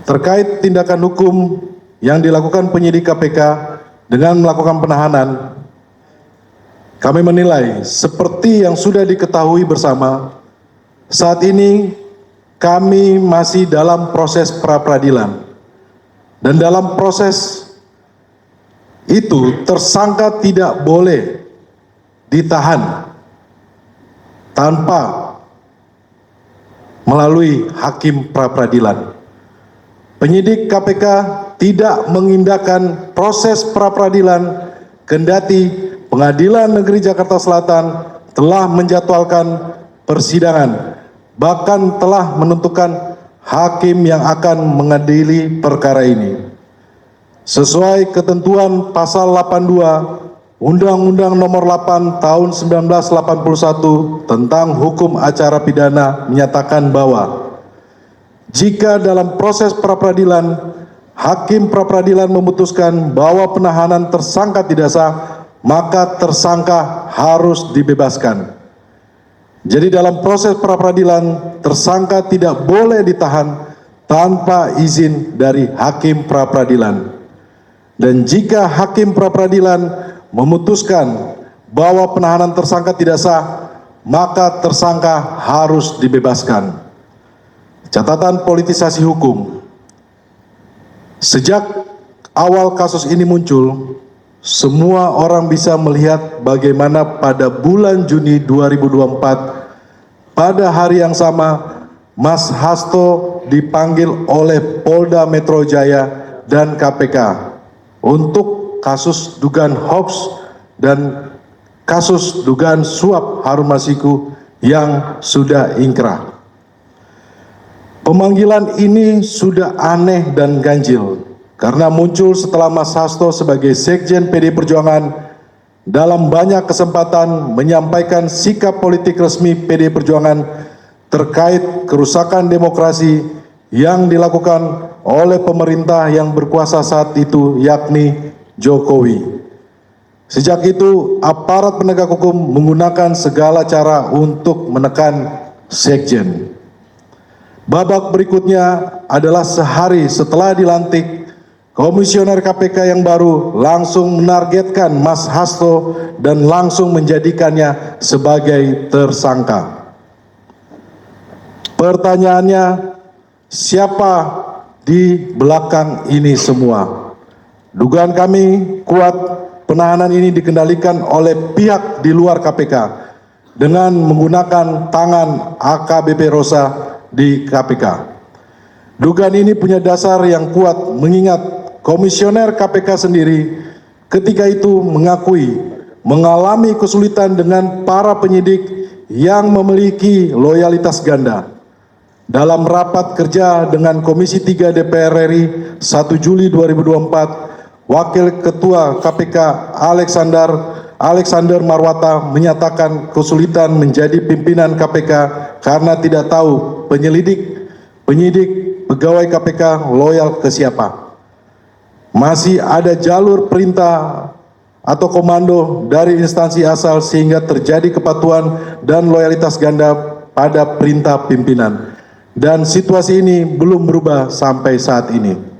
terkait tindakan hukum yang dilakukan penyidik KPK dengan melakukan penahanan, kami menilai seperti yang sudah diketahui bersama, saat ini kami masih dalam proses pra-peradilan. Dan dalam proses itu tersangka tidak boleh ditahan tanpa melalui hakim pra-peradilan. Penyidik KPK tidak mengindahkan proses pra-peradilan kendati Pengadilan Negeri Jakarta Selatan telah menjadwalkan persidangan, bahkan telah menentukan hakim yang akan mengadili perkara ini. Sesuai ketentuan pasal 82 Undang-Undang Nomor 8 Tahun 1981 tentang Hukum Acara Pidana menyatakan bahwa jika dalam proses pra-peradilan, hakim pra-peradilan memutuskan bahwa penahanan tersangka tidak sah, maka tersangka harus dibebaskan. Jadi dalam proses pra-peradilan, tersangka tidak boleh ditahan tanpa izin dari hakim pra-peradilan. Dan jika hakim pra-peradilan memutuskan bahwa penahanan tersangka tidak sah, maka tersangka harus dibebaskan. Catatan politisasi hukum. Sejak awal kasus ini muncul, semua orang bisa melihat bagaimana pada bulan Juni 2024, pada hari yang sama, Mas Hasto dipanggil oleh Polda Metro Jaya dan KPK untuk kasus dugaan hoax dan kasus dugaan suap Harun Masiku yang sudah ingkrah. Pemanggilan ini sudah aneh dan ganjil karena muncul setelah Mas Hasto sebagai Sekjen PD Perjuangan dalam banyak kesempatan menyampaikan sikap politik resmi PD Perjuangan terkait kerusakan demokrasi yang dilakukan oleh pemerintah yang berkuasa saat itu, yakni Jokowi. Sejak itu, aparat penegak hukum menggunakan segala cara untuk menekan Sekjen. Babak berikutnya adalah sehari setelah dilantik, Komisioner KPK yang baru langsung menargetkan Mas Hasto dan langsung menjadikannya sebagai tersangka. Pertanyaannya, siapa di belakang ini semua? Dugaan kami kuat penahanan ini dikendalikan oleh pihak di luar KPK dengan menggunakan tangan AKBP Rosa di KPK. Dugaan ini punya dasar yang kuat mengingat Komisioner KPK sendiri ketika itu mengakui mengalami kesulitan dengan para penyidik yang memiliki loyalitas ganda. Dalam rapat kerja dengan Komisi 3 DPR RI 1 Juli 2024, Wakil Ketua KPK Alexander Marwata menyatakan kesulitan menjadi pimpinan KPK karena tidak tahu penyidik, pegawai KPK loyal ke siapa. Masih ada jalur perintah atau komando dari instansi asal sehingga terjadi kepatuhan dan loyalitas ganda pada perintah pimpinan. Dan situasi ini belum berubah sampai saat ini.